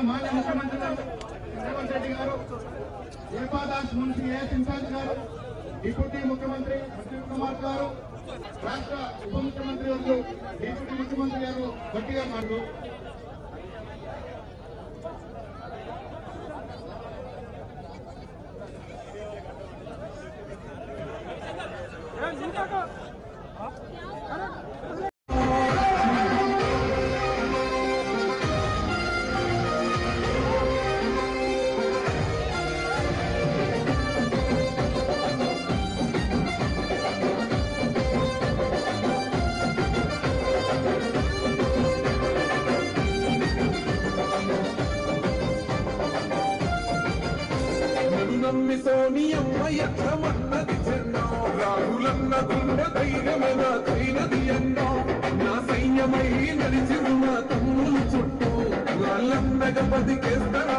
మాజీ ముఖ్యమంత్రి గారు రేవంత్ రెడ్డి గారు, దీపాదాస్ మున్సి ఏఎస్ ఇన్ఛార్జ్ గారు, డిప్యూటీ ముఖ్యమంత్రి అశ్విన్ కుమార్ గారు, రాష్ట్ర ఉప ముఖ్యమంత్రి గారు, డిప్యూటీ ముఖ్యమంత్రి గారు గట్టిగా మాట్లాడు. నమ్మి సోనియమ్మ ఎత్తమన్నది చెన్నో, రాహులన్న గుండె ధైర్యమైన తైనది ఎన్నో, నా సైన్యమై నడిచిరు నా తమ్ములు చుట్టూ, వాళ్ళన్నగ బతికేస్తన